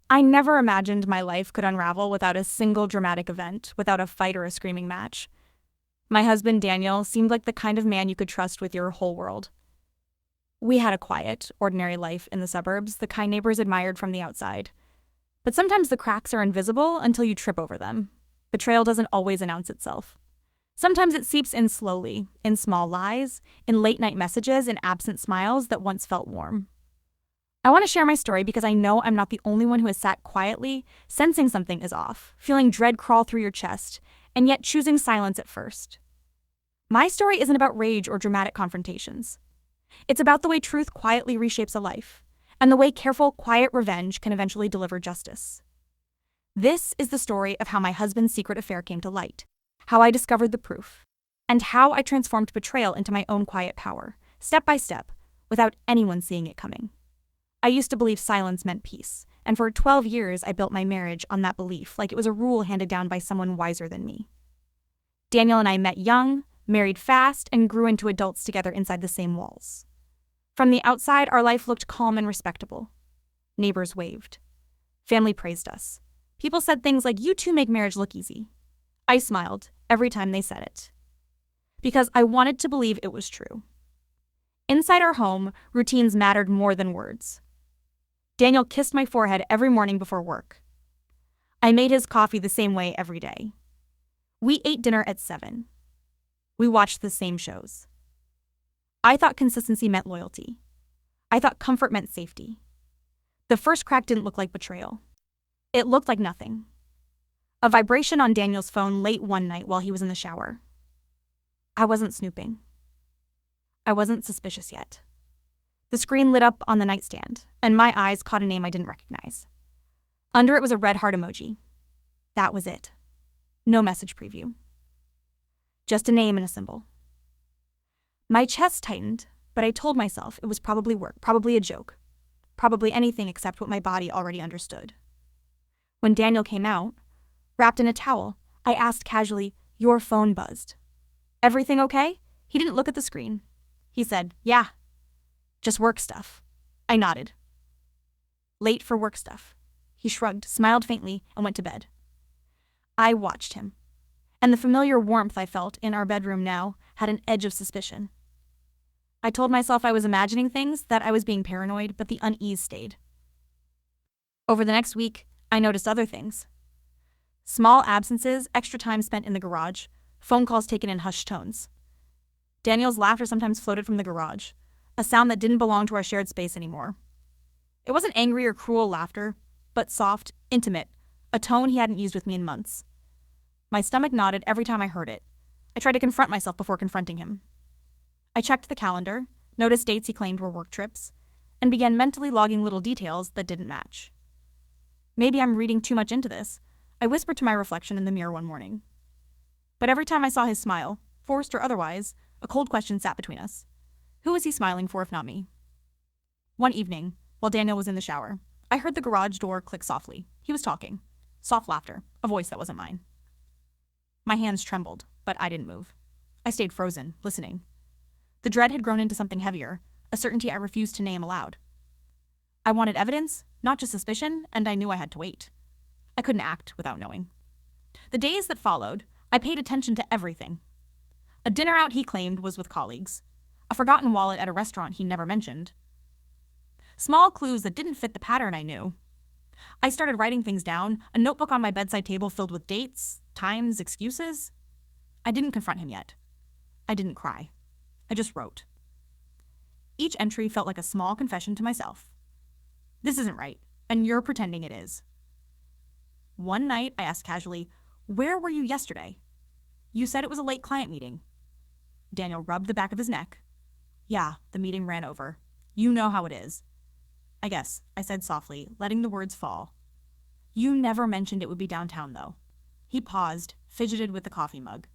I never imagined my life could unravel without a single dramatic event, without a fight or a screaming match. My husband, Daniel, seemed like the kind of man you could trust with your whole world. We had a quiet, ordinary life in the suburbs, the kind neighbors admired from the outside. But sometimes the cracks are invisible until you trip over them. Betrayal doesn't always announce itself. Sometimes it seeps in slowly, in small lies, in late-night messages, in absent smiles that once felt warm. I want to share my story because I know I'm not the only one who has sat quietly, sensing something is off, feeling dread crawl through your chest, and yet choosing silence at first. My story isn't about rage or dramatic confrontations. It's about the way truth quietly reshapes a life, and the way careful, quiet revenge can eventually deliver justice. This is the story of how my husband's secret affair came to light, how I discovered the proof, and how I transformed betrayal into my own quiet power, step by step, without anyone seeing it coming. I used to believe silence meant peace, and for 12 years I built my marriage on that belief like it was a rule handed down by someone wiser than me. Daniel and I met young, married fast, and grew into adults together inside the same walls. From the outside, our life looked calm and respectable. Neighbors waved. Family praised us. People said things like, "You two make marriage look easy." I smiled every time they said it, because I wanted to believe it was true. Inside our home, routines mattered more than words. Daniel kissed my forehead every morning before work. I made his coffee the same way every day. We ate dinner at 7. We watched the same shows. I thought consistency meant loyalty. I thought comfort meant safety. The first crack didn't look like betrayal. It looked like nothing. A vibration on Daniel's phone late one night while he was in the shower. I wasn't snooping. I wasn't suspicious yet. The screen lit up on the nightstand, and my eyes caught a name I didn't recognize. Under it was a red heart emoji. That was it. No message preview. Just a name and a symbol. My chest tightened, but I told myself it was probably work, probably a joke, probably anything except what my body already understood. When Daniel came out, wrapped in a towel, I asked casually, "Your phone buzzed. Everything okay?" He didn't look at the screen. He said, "Yeah, just work stuff." I nodded. "Late for work stuff." He shrugged, smiled faintly, and went to bed. I watched him, and the familiar warmth I felt in our bedroom now had an edge of suspicion. I told myself I was imagining things, that I was being paranoid, but the unease stayed. Over the next week, I noticed other things. Small absences, extra time spent in the garage, phone calls taken in hushed tones. Daniel's laughter sometimes floated from the garage, a sound that didn't belong to our shared space anymore. It wasn't angry or cruel laughter, but soft, intimate, a tone he hadn't used with me in months. My stomach nodded every time I heard it. I tried to confront myself before confronting him. I checked the calendar, noticed dates he claimed were work trips, and began mentally logging little details that didn't match. Maybe I'm reading too much into this, I whispered to my reflection in the mirror one morning. But every time I saw his smile, forced or otherwise, a cold question sat between us. Who was he smiling for if not me? One evening, while Daniel was in the shower, I heard the garage door click softly. He was talking. Soft laughter, a voice that wasn't mine. My hands trembled, but I didn't move. I stayed frozen, listening. The dread had grown into something heavier, a certainty I refused to name aloud. I wanted evidence, not just suspicion, and I knew I had to wait. I couldn't act without knowing. The days that followed, I paid attention to everything. A dinner out he claimed was with colleagues. A forgotten wallet at a restaurant he never mentioned. Small clues that didn't fit the pattern I knew. I started writing things down, a notebook on my bedside table filled with dates, times, excuses. I didn't confront him yet. I didn't cry. I just wrote. Each entry felt like a small confession to myself. This isn't right, and you're pretending it is. One night, I asked casually, "Where were you yesterday?" "You said it was a late client meeting." Daniel rubbed the back of his neck. "Yeah, the meeting ran over. You know how it is." "I guess," I said softly, letting the words fall. "You never mentioned it would be downtown, though." He paused, fidgeted with the coffee mug.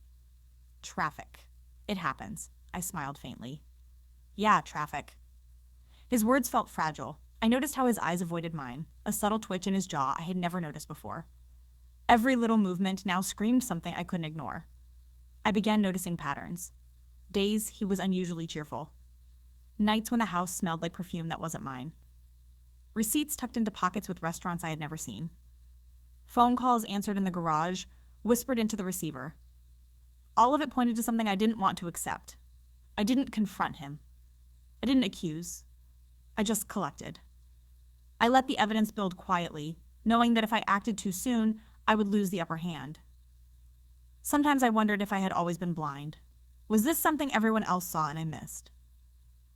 "Traffic. It happens." I smiled faintly. "Yeah, traffic." His words felt fragile. I noticed how his eyes avoided mine, a subtle twitch in his jaw I had never noticed before. Every little movement now screamed something I couldn't ignore. I began noticing patterns. Days he was unusually cheerful. Nights when the house smelled like perfume that wasn't mine. Receipts tucked into pockets with restaurants I had never seen. Phone calls answered in the garage, whispered into the receiver. All of it pointed to something I didn't want to accept. I didn't confront him. I didn't accuse. I just collected. I let the evidence build quietly, knowing that if I acted too soon, I would lose the upper hand. Sometimes I wondered if I had always been blind. Was this something everyone else saw and I missed?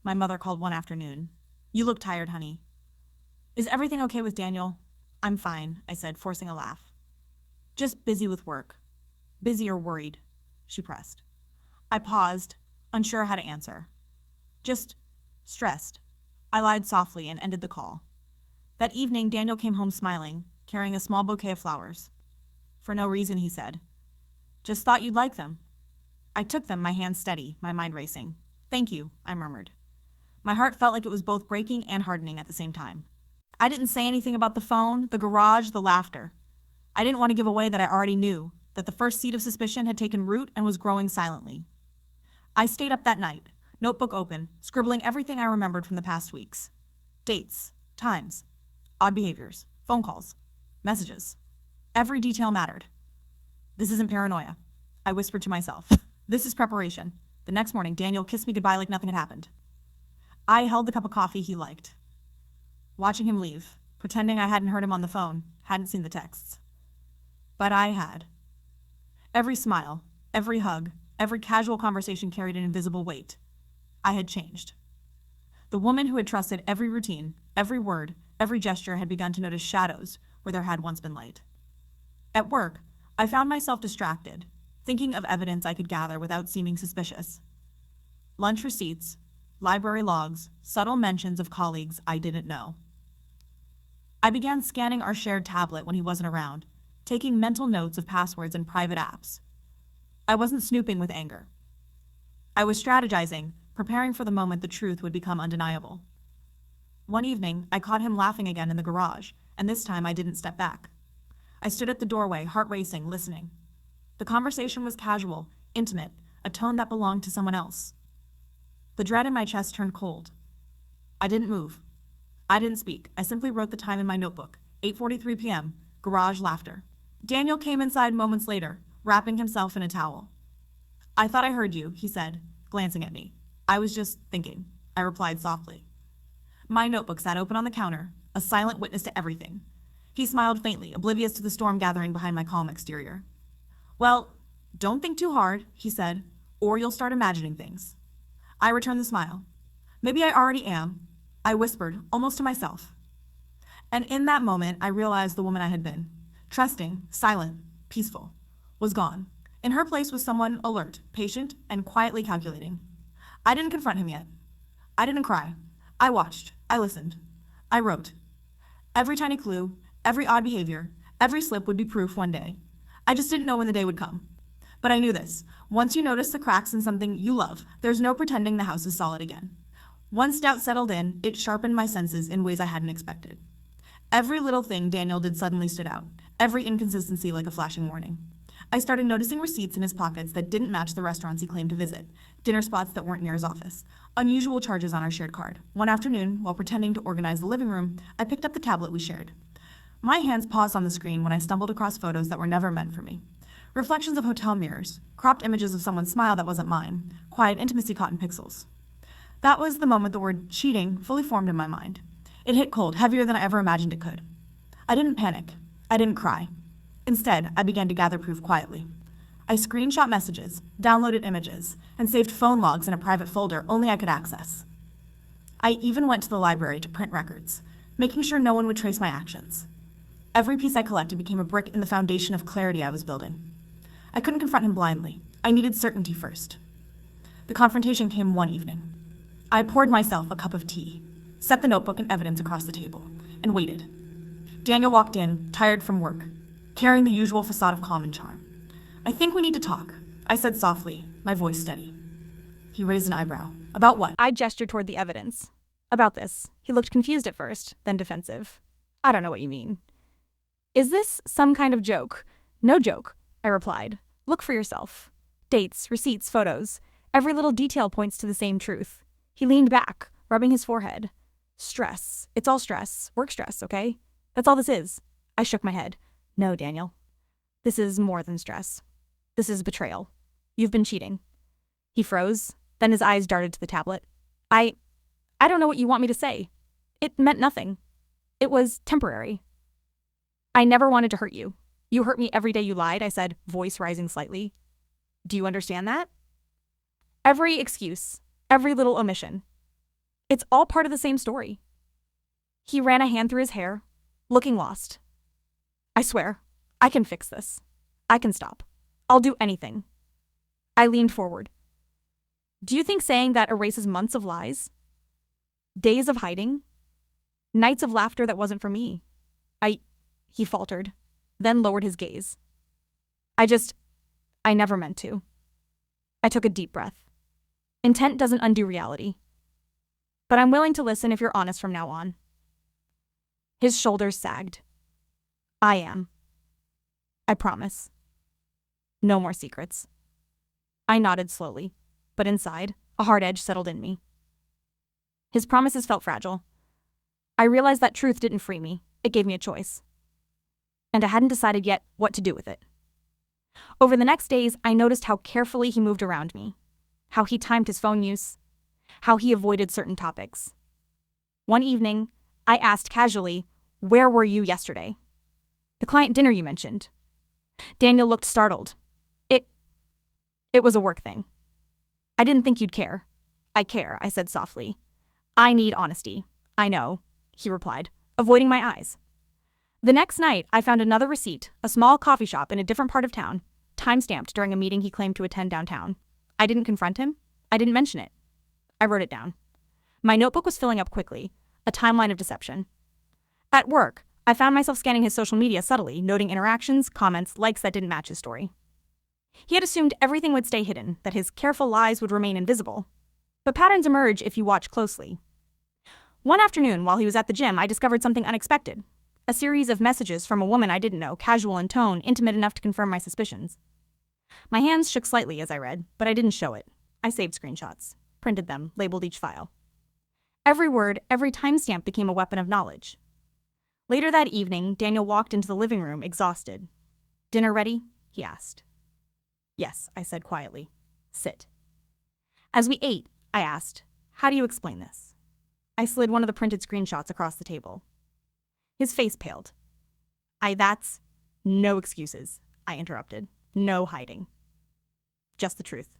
My mother called one afternoon. "You look tired, honey." "Is everything okay with Daniel?" "I'm fine," I said, forcing a laugh. "Just busy with work." "Busy or worried?" she pressed. I paused, unsure how to answer. "Just stressed." I lied softly and ended the call. That evening, Daniel came home smiling, carrying a small bouquet of flowers. "For no reason," he said. "Just thought you'd like them." I took them, my hands steady, my mind racing. "Thank you," I murmured. My heart felt like it was both breaking and hardening at the same time. I didn't say anything about the phone, the garage, the laughter. I didn't want to give away that I already knew, that the first seed of suspicion had taken root and was growing silently. I stayed up that night, notebook open, scribbling everything I remembered from the past weeks. Dates, times, odd behaviors, phone calls, messages. Every detail mattered. This isn't paranoia, I whispered to myself. This is preparation. The next morning, Daniel kissed me goodbye like nothing had happened. I held the cup of coffee he liked, watching him leave, pretending I hadn't heard him on the phone, hadn't seen the texts. But I had. Every smile, every hug, every casual conversation carried an invisible weight. I had changed. The woman who had trusted every routine, every word, every gesture had begun to notice shadows where there had once been light. At work, I found myself distracted, thinking of evidence I could gather without seeming suspicious. Lunch receipts, library logs, subtle mentions of colleagues I didn't know. I began scanning our shared tablet when he wasn't around, taking mental notes of passwords and private apps. I wasn't snooping with anger. I was strategizing, preparing for the moment the truth would become undeniable. One evening, I caught him laughing again in the garage, and this time I didn't step back. I stood at the doorway, heart racing, listening. The conversation was casual, intimate, a tone that belonged to someone else. The dread in my chest turned cold. I didn't move. I didn't speak. I simply wrote the time in my notebook, 8:43 p.m., garage laughter. Daniel came inside moments later, wrapping himself in a towel. "I thought I heard you," he said, glancing at me. "I was just thinking," I replied softly. My notebook sat open on the counter, a silent witness to everything. He smiled faintly, oblivious to the storm gathering behind my calm exterior. "Well, don't think too hard," he said, "or you'll start imagining things." I returned the smile. "Maybe I already am," I whispered, almost to myself. And in that moment, I realized the woman I had been, trusting, silent, peaceful, was gone. In her place was someone alert, patient, and quietly calculating. I didn't confront him yet. I didn't cry. I watched. I listened. I wrote. Every tiny clue, every odd behavior, every slip would be proof one day. I just didn't know when the day would come. But I knew this. Once you notice the cracks in something you love, there's no pretending the house is solid again. Once doubt settled in, it sharpened my senses in ways I hadn't expected. Every little thing Daniel did suddenly stood out, every inconsistency like a flashing warning. I started noticing receipts in his pockets that didn't match the restaurants he claimed to visit, dinner spots that weren't near his office, unusual charges on our shared card. One afternoon, while pretending to organize the living room, I picked up the tablet we shared. My hands paused on the screen when I stumbled across photos that were never meant for me. Reflections of hotel mirrors, cropped images of someone's smile that wasn't mine, quiet intimacy caught in pixels. That was the moment the word cheating fully formed in my mind. It hit cold, heavier than I ever imagined it could. I didn't panic. I didn't cry. Instead, I began to gather proof quietly. I screenshot messages, downloaded images, and saved phone logs in a private folder only I could access. I even went to the library to print records, making sure no one would trace my actions. Every piece I collected became a brick in the foundation of clarity I was building. I couldn't confront him blindly. I needed certainty first. The confrontation came one evening. I poured myself a cup of tea, set the notebook and evidence across the table, and waited. Daniel walked in, tired from work, carrying the usual facade of calm and charm. "I think we need to talk," I said softly, my voice steady. He raised an eyebrow. "About what?" I gestured toward the evidence. "About this." He looked confused at first, then defensive. "I don't know what you mean." "Is this some kind of joke?" "No joke," I replied. "Look for yourself. Dates, receipts, photos. Every little detail points to the same truth." He leaned back, rubbing his forehead. Stress. It's all stress. Work stress, okay? That's all this is. I shook my head. No, Daniel. This is more than stress. This is betrayal. You've been cheating. He froze, then his eyes darted to the tablet. I don't know what you want me to say. It meant nothing. It was temporary. I never wanted to hurt you. You hurt me every day you lied, I said, voice rising slightly. Do you understand that? Every excuse, every little omission. It's all part of the same story. He ran a hand through his hair, looking lost. I swear, I can fix this. I can stop. I'll do anything. I leaned forward. Do you think saying that erases months of lies? Days of hiding? Nights of laughter that wasn't for me? He faltered, then lowered his gaze. I never meant to. I took a deep breath. Intent doesn't undo reality. But I'm willing to listen if you're honest from now on. His shoulders sagged. I am. I promise. No more secrets. I nodded slowly, but inside, a hard edge settled in me. His promises felt fragile. I realized that truth didn't free me. It gave me a choice. And I hadn't decided yet what to do with it. Over the next days, I noticed how carefully he moved around me, how he timed his phone use, how he avoided certain topics. One evening, I asked casually, "Where were you yesterday?" "The client dinner you mentioned." Daniel looked startled. It was a work thing. "I didn't think you'd care." "I care," I said softly. "I need honesty." "I know," he replied, avoiding my eyes. The next night, I found another receipt, a small coffee shop in a different part of town, time-stamped during a meeting he claimed to attend downtown. I didn't confront him. I didn't mention it. I wrote it down. My notebook was filling up quickly, a timeline of deception. At work, I found myself scanning his social media subtly, noting interactions, comments, likes that didn't match his story. He had assumed everything would stay hidden, that his careful lies would remain invisible. But patterns emerge if you watch closely. One afternoon, while he was at the gym, I discovered something unexpected. A series of messages from a woman I didn't know, casual in tone, intimate enough to confirm my suspicions. My hands shook slightly as I read, but I didn't show it. I saved screenshots, printed them, labeled each file. Every word, every timestamp became a weapon of knowledge. Later that evening, Daniel walked into the living room, exhausted. "Dinner ready?" he asked. "Yes," I said quietly. "Sit." As we ate, I asked, "How do you explain this?" I slid one of the printed screenshots across the table. His face paled. That's no excuses, I interrupted. No hiding. Just the truth.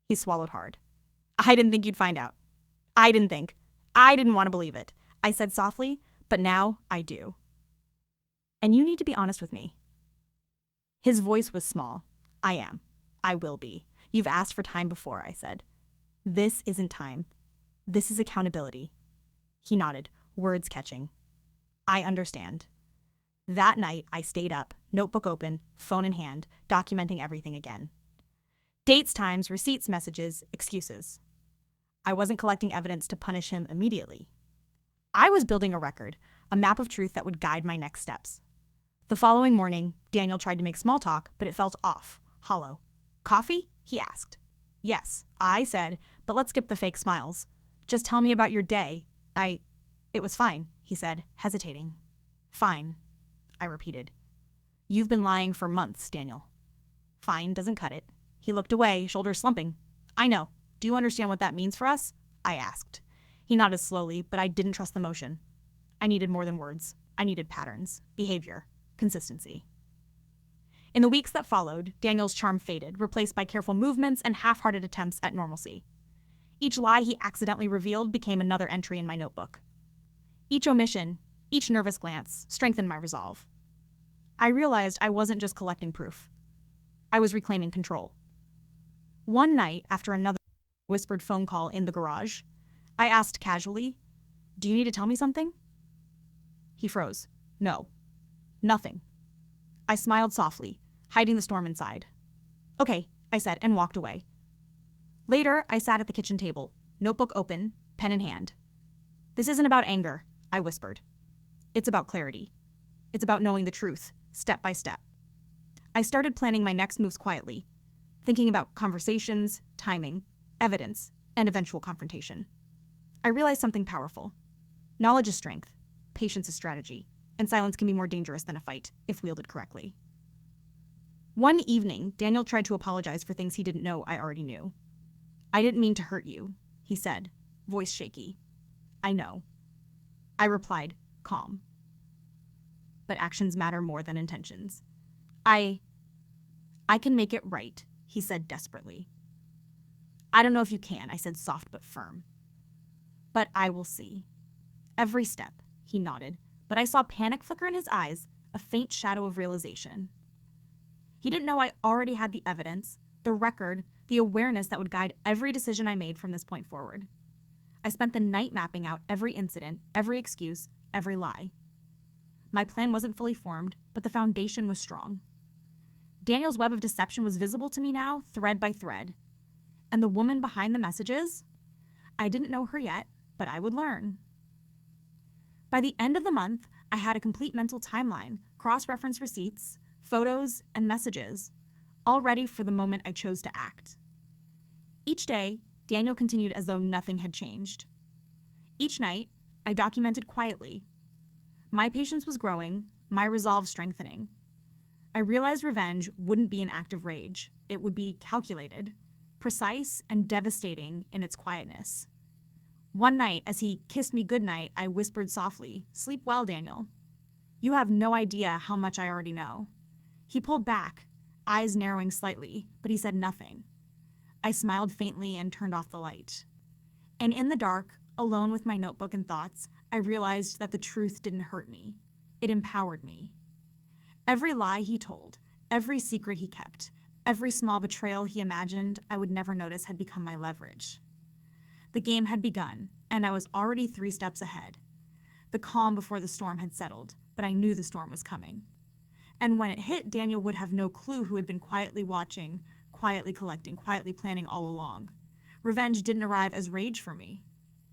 He swallowed hard. "I didn't think you'd find out. I didn't want to believe it," I said softly, "but now I do. And you need to be honest with me." His voice was small. "I am. I will be. You've asked for time before," I said. "This isn't time. This is accountability." He nodded, words catching. "I understand." That night, I stayed up, notebook open, phone in hand, documenting everything again. Dates, times, receipts, messages, excuses. I wasn't collecting evidence to punish him immediately. I was building a record, a map of truth that would guide my next steps. The following morning, Daniel tried to make small talk, but it felt off, hollow. "Coffee?" he asked. "Yes," I said, "but let's skip the fake smiles. Just tell me about your day." It was fine, he said, hesitating. "Fine," I repeated. "You've been lying for months, Daniel." "Fine doesn't cut it." He looked away, shoulders slumping. "I know. Do you understand what that means for us?" I asked. He nodded slowly, but I didn't trust the motion. I needed more than words. I needed patterns, behavior, consistency. In the weeks that followed, Daniel's charm faded, replaced by careful movements and half-hearted attempts at normalcy. Each lie he accidentally revealed became another entry in my notebook. Each omission, each nervous glance, strengthened my resolve. I realized I wasn't just collecting proof. I was reclaiming control. One night, after another whispered phone call in the garage, I asked casually, "Do you need to tell me something?" He froze. "No. Nothing." I smiled softly, hiding the storm inside. "Okay," I said, and walked away. Later, I sat at the kitchen table, notebook open, pen in hand. "This isn't about anger," I whispered. "It's about clarity. It's about knowing the truth, step by step." I started planning my next moves quietly, thinking about conversations, timing, evidence, and eventual confrontation. I realized something powerful. Knowledge is strength, patience is strategy, and silence can be more dangerous than a fight if wielded correctly. One evening, Daniel tried to apologize for things he didn't know I already knew. "I didn't mean to hurt you," he said, voice shaky. "I know." I replied, calm. "But actions matter more than intentions." I can make it right," he said desperately. "I don't know if you can," I said, soft but firm. "But I will see." "Every step," he nodded, but I saw panic flicker in his eyes, a faint shadow of realization. He didn't know I already had the evidence, the record, the awareness that would guide every decision I made from this point forward. I spent the night mapping out every incident, every excuse, every lie. My plan wasn't fully formed, but the foundation was strong. Daniel's web of deception was visible to me now, thread by thread. And the woman behind the messages? I didn't know her yet, but I would learn. By the end of the month, I had a complete mental timeline, cross-reference receipts, photos, and messages, all ready for the moment I chose to act. Each day, Daniel continued as though nothing had changed. Each night, I documented quietly. My patience was growing, my resolve strengthening. I realized revenge wouldn't be an act of rage. It would be calculated, precise, and devastating in its quietness. One night, as he kissed me goodnight, I whispered softly, "Sleep well, Daniel. You have no idea how much I already know." He pulled back, eyes narrowing slightly, but he said nothing. I smiled faintly and turned off the light. And in the dark, alone with my notebook and thoughts, I realized that the truth didn't hurt me. It empowered me. Every lie he told, every secret he kept, every small betrayal he imagined I would never notice had become my leverage. The game had begun, and I was already 3 steps ahead. The calm before the storm had settled, but I knew the storm was coming. And when it hit, Daniel would have no clue who had been quietly watching, quietly collecting, quietly planning all along. Revenge didn't arrive as rage for me.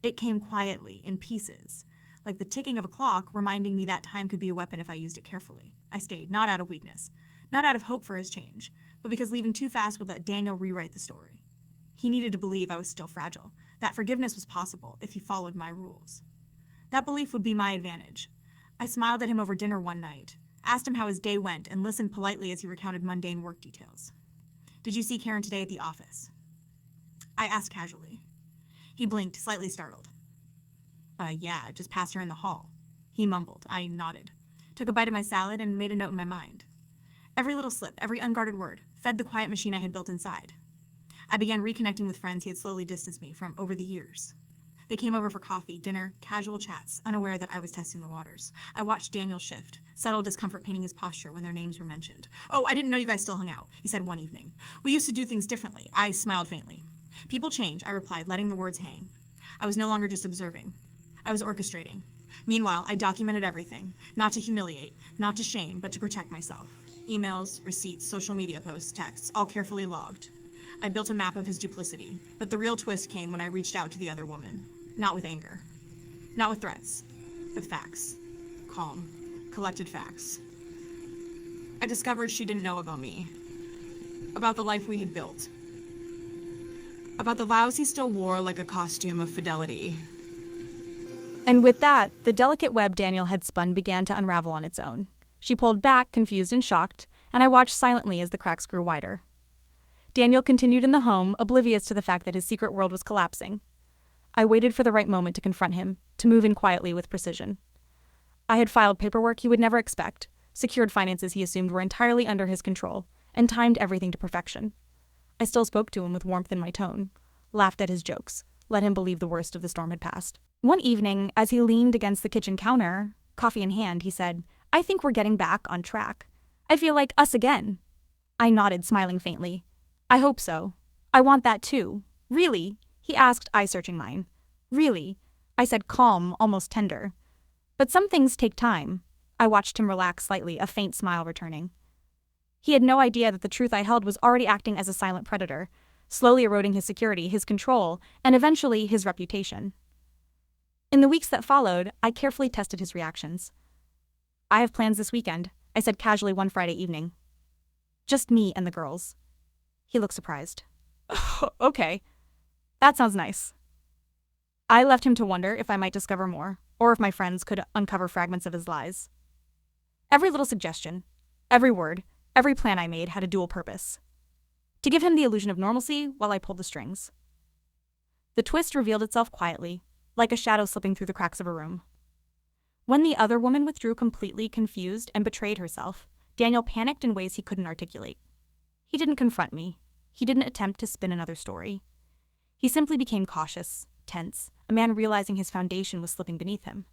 It came quietly, in pieces, like the ticking of a clock reminding me that time could be a weapon if I used it carefully. I stayed, not out of weakness, not out of hope for his change, but because leaving too fast would let Daniel rewrite the story. He needed to believe I was still fragile, that forgiveness was possible if he followed my rules. That belief would be my advantage. I smiled at him over dinner one night, asked him how his day went, and listened politely as he recounted mundane work details. "Did you see Karen today at the office?" I asked casually. He blinked, slightly startled. Yeah, just passed her in the hall." He mumbled. I nodded, took a bite of my salad, and made a note in my mind. Every little slip, every unguarded word, fed the quiet machine I had built inside. I began reconnecting with friends he had slowly distanced me from over the years. They came over for coffee, dinner, casual chats, unaware that I was testing the waters. I watched Daniel shift, subtle discomfort painting his posture when their names were mentioned. "Oh, I didn't know you guys still hung out," he said one evening. "We used to do things differently." I smiled faintly. "People change," I replied, letting the words hang. I was no longer just observing. I was orchestrating. Meanwhile, I documented everything, not to humiliate, not to shame, but to protect myself. Emails, receipts, social media posts, texts, all carefully logged. I built a map of his duplicity, but the real twist came when I reached out to the other woman. Not with anger. Not with threats. With facts. Calm. Collected facts. I discovered she didn't know about me. About the life we had built. About the vows he still wore like a costume of fidelity. And with that, the delicate web Daniel had spun began to unravel on its own. She pulled back, confused and shocked, and I watched silently as the cracks grew wider. Daniel continued in the home, oblivious to the fact that his secret world was collapsing. I waited for the right moment to confront him, to move in quietly with precision. I had filed paperwork he would never expect, secured finances he assumed were entirely under his control, and timed everything to perfection. I still spoke to him with warmth in my tone, laughed at his jokes, let him believe the worst of the storm had passed. One evening, as he leaned against the kitchen counter, coffee in hand, he said, "I think we're getting back on track. I feel like us again." I nodded, smiling faintly. "I hope so. I want that too." "Really?" he asked, eyes searching mine. "Really?" I said, calm, almost tender. "But some things take time." I watched him relax slightly, a faint smile returning. He had no idea that the truth I held was already acting as a silent predator, slowly eroding his security, his control, and eventually his reputation. In the weeks that followed, I carefully tested his reactions. "I have plans this weekend," I said casually one Friday evening. "Just me and the girls." He looked surprised. "Okay. That sounds nice." I left him to wonder if I might discover more, or if my friends could uncover fragments of his lies. Every little suggestion, every word, every plan I made had a dual purpose: to give him the illusion of normalcy while I pulled the strings. The twist revealed itself quietly, like a shadow slipping through the cracks of a room. When the other woman withdrew completely confused and betrayed herself, Daniel panicked in ways he couldn't articulate. He didn't confront me. He didn't attempt to spin another story. He simply became cautious, tense, a man realizing his foundation was slipping beneath him.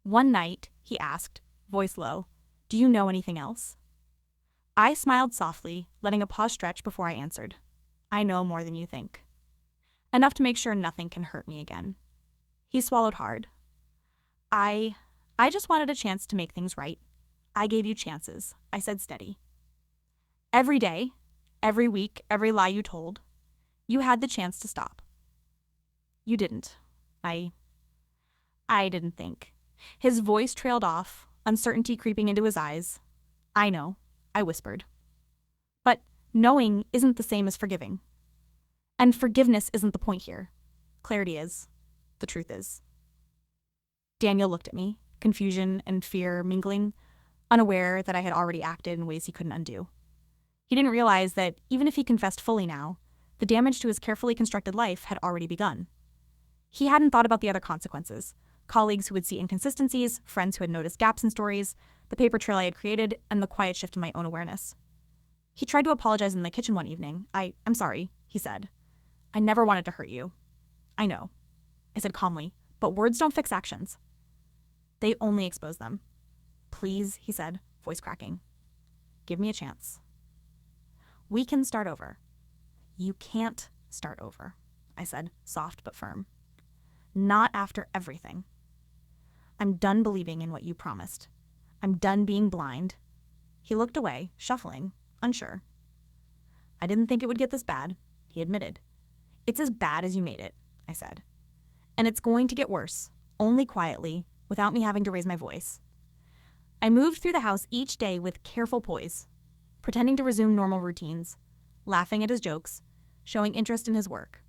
One night, he asked, voice low, "Do you know anything else?" I smiled softly, letting a pause stretch before I answered. "I know more than you think. Enough to make sure nothing can hurt me again." He swallowed hard. I just wanted a chance to make things right. I gave you chances," I said steady. "Every day, every week, every lie you told, you had the chance to stop. You didn't. I didn't think." His voice trailed off, uncertainty creeping into his eyes. "I know," I whispered. "But knowing isn't the same as forgiving. And forgiveness isn't the point here. Clarity is. The truth is." Daniel looked at me, confusion and fear mingling, unaware that I had already acted in ways he couldn't undo. He didn't realize that even if he confessed fully now, the damage to his carefully constructed life had already begun. He hadn't thought about the other consequences: colleagues who would see inconsistencies, friends who had noticed gaps in stories, the paper trail I had created, and the quiet shift in my own awareness. He tried to apologize in the kitchen one evening. I'm sorry," he said. "I never wanted to hurt you." "I know," I said calmly, "but words don't fix actions. They only expose them." "Please," he said, voice cracking. "Give me a chance. We can start over." "You can't start over," I said, soft but firm. "Not after everything. I'm done believing in what you promised. I'm done being blind." He looked away, shuffling, unsure. "I didn't think it would get this bad," he admitted. "It's as bad as you made it," I said. "And it's going to get worse, only quietly, without me having to raise my voice." I moved through the house each day with careful poise, pretending to resume normal routines, laughing at his jokes, showing interest in his work.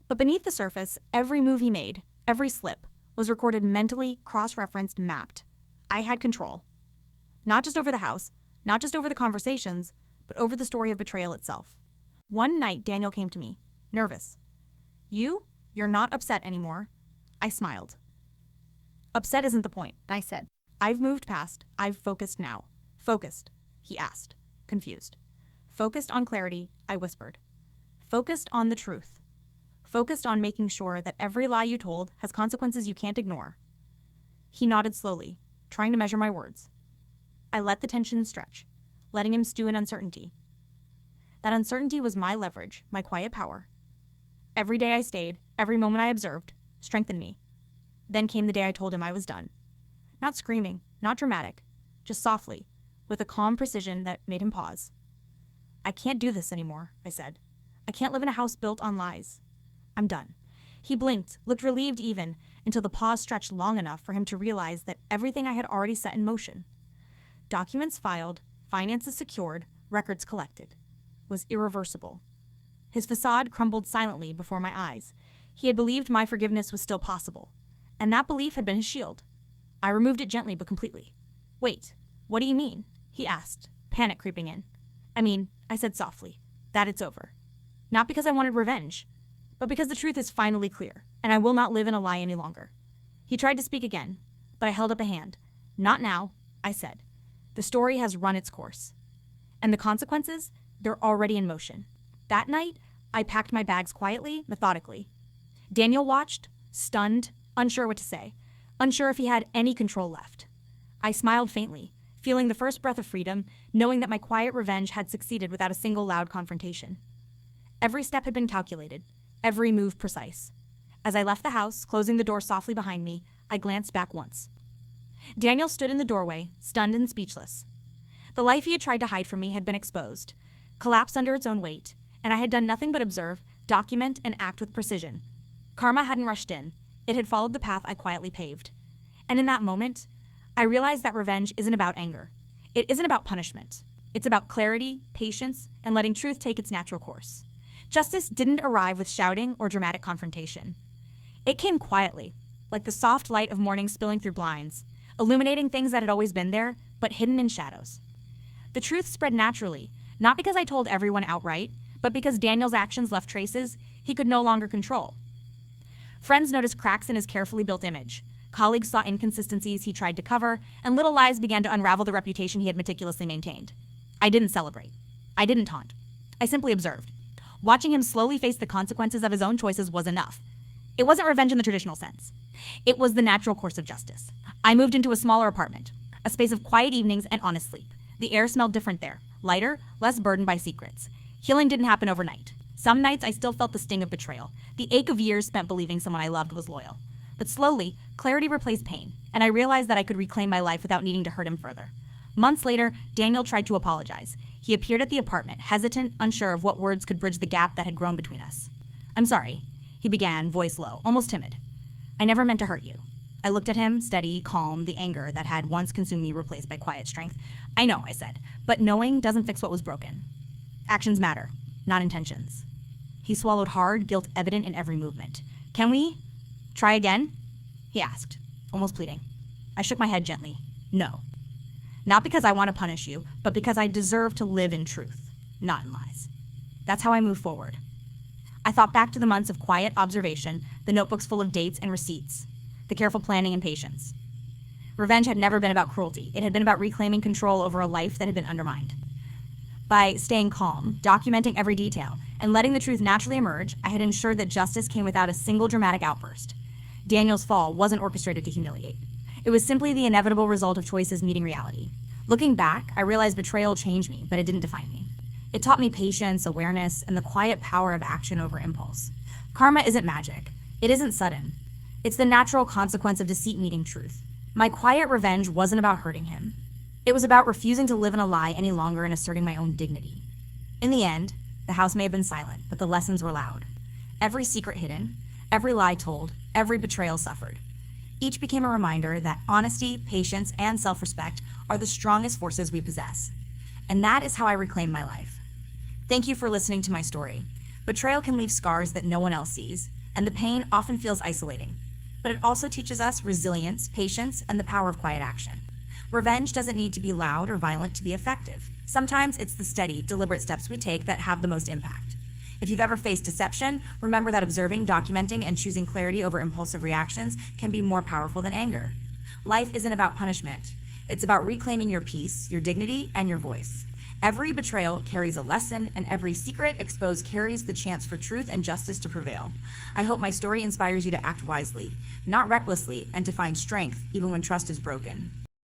But beneath the surface, every move he made, every slip, was recorded mentally, cross-referenced, mapped. I had control. Not just over the house, not just over the conversations, but over the story of betrayal itself. One night, Daniel came to me, nervous. You're not upset anymore." I smiled. "Upset isn't the point," I said. "I've moved past. I've focused now." "Focused?" he asked, confused. "Focused on clarity," I whispered. "Focused on the truth. Focused on making sure that every lie you told has consequences you can't ignore." He nodded slowly, trying to measure my words. I let the tension stretch, letting him stew in uncertainty. That uncertainty was my leverage, my quiet power. Every day I stayed, every moment I observed, strengthened me. Then came the day I told him I was done. Not screaming, not dramatic, just softly, with a calm precision that made him pause. "I can't do this anymore," I said. "I can't live in a house built on lies. I'm done." He blinked, looked relieved even, until the pause stretched long enough for him to realize that everything I had already set in motion, documents filed, finances secured, records collected, was irreversible. His facade crumbled silently before my eyes. He had believed my forgiveness was still possible, and that belief had been his shield. I removed it gently but completely. "Wait, what do you mean?" he asked, panic creeping in. I said softly, "that it's over. Not because I wanted revenge, but because the truth is finally clear, and I will not live in a lie any longer." He tried to speak again, but I held up a hand. "Not now," I said. "The story has run its course. And the consequences, they're already in motion." That night, I packed my bags quietly, methodically. Daniel watched, stunned, unsure what to say, unsure if he had any control left. I smiled faintly, feeling the first breath of freedom, knowing that my quiet revenge had succeeded without a single loud confrontation. Every step had been calculated, every move precise. As I left the house, closing the door softly behind me, I glanced back once. Daniel stood in the doorway, stunned and speechless. The life he had tried to hide from me had been exposed, collapsed under its own weight, and I had done nothing but observe, document, and act with precision. Karma hadn't rushed in. It had followed the path I quietly paved. And in that moment, I realized that revenge isn't about anger. It isn't about punishment. It's about clarity, patience, and letting truth take its natural course. Justice didn't arrive with shouting or dramatic confrontation. It came quietly, like the soft light of morning spilling through blinds, illuminating things that had always been there, but hidden in shadows. The truth spread naturally, not because I told everyone outright, but because Daniel's actions left traces he could no longer control. Friends noticed cracks in his carefully built image. Colleagues saw inconsistencies he tried to cover, and little lies began to unravel the reputation he had meticulously maintained. I didn't celebrate. I didn't taunt. I simply observed. Watching him slowly face the consequences of his own choices was enough. It wasn't revenge in the traditional sense. It was the natural course of justice. I moved into a smaller apartment, a space of quiet evenings and honest sleep. The air smelled different there, lighter, less burdened by secrets. Healing didn't happen overnight. Some nights I still felt the sting of betrayal, the ache of years spent believing someone I loved was loyal. But slowly, clarity replaced pain, and I realized that I could reclaim my life without needing to hurt him further. Months later, Daniel tried to apologize. He appeared at the apartment, hesitant, unsure of what words could bridge the gap that had grown between us. "I'm sorry," he began, voice low, almost timid. "I never meant to hurt you." I looked at him, steady, calm, the anger that had once consumed me replaced by quiet strength. "I know," I said, "but knowing doesn't fix what was broken. Actions matter, not intentions." He swallowed hard, guilt evident in every movement. "Can we try again?" he asked, almost pleading. I shook my head gently. "No. Not because I want to punish you, but because I deserve to live in truth, not in lies." That's how I moved forward. I thought back to the months of quiet observation, the notebooks full of dates and receipts, the careful planning and patience. Revenge had never been about cruelty. It had been about reclaiming control over a life that had been undermined. By staying calm, documenting every detail, and letting the truth naturally emerge, I had ensured that justice came without a single dramatic outburst. Daniel's fall wasn't orchestrated to humiliate. It was simply the inevitable result of choices meeting reality. Looking back, I realized betrayal changed me, but it didn't define me. It taught me patience, awareness, and the quiet power of action over impulse. Karma isn't magic. It isn't sudden. It's the natural consequence of deceit meeting truth. My quiet revenge wasn't about hurting him. It was about refusing to live in a lie any longer and asserting my own dignity. In the end, the house may have been silent, but the lessons were loud. Every secret hidden, every lie told, every betrayal suffered. Each became a reminder that honesty, patience, and self-respect are the strongest forces we possess. And that is how I reclaimed my life. Thank you for listening to my story. Betrayal can leave scars that no one else sees, and the pain often feels isolating. But it also teaches us resilience, patience, and the power of quiet action. Revenge doesn't need to be loud or violent to be effective. Sometimes it's the steady, deliberate steps we take that have the most impact. If you've ever faced deception, remember that observing, documenting, and choosing clarity over impulsive reactions can be more powerful than anger. Life isn't about punishment. It's about reclaiming your peace, your dignity, and your voice. Every betrayal carries a lesson, and every secret exposed carries the chance for truth and justice to prevail. I hope my story inspires you to act wisely, not recklessly, and to find strength even when trust is broken.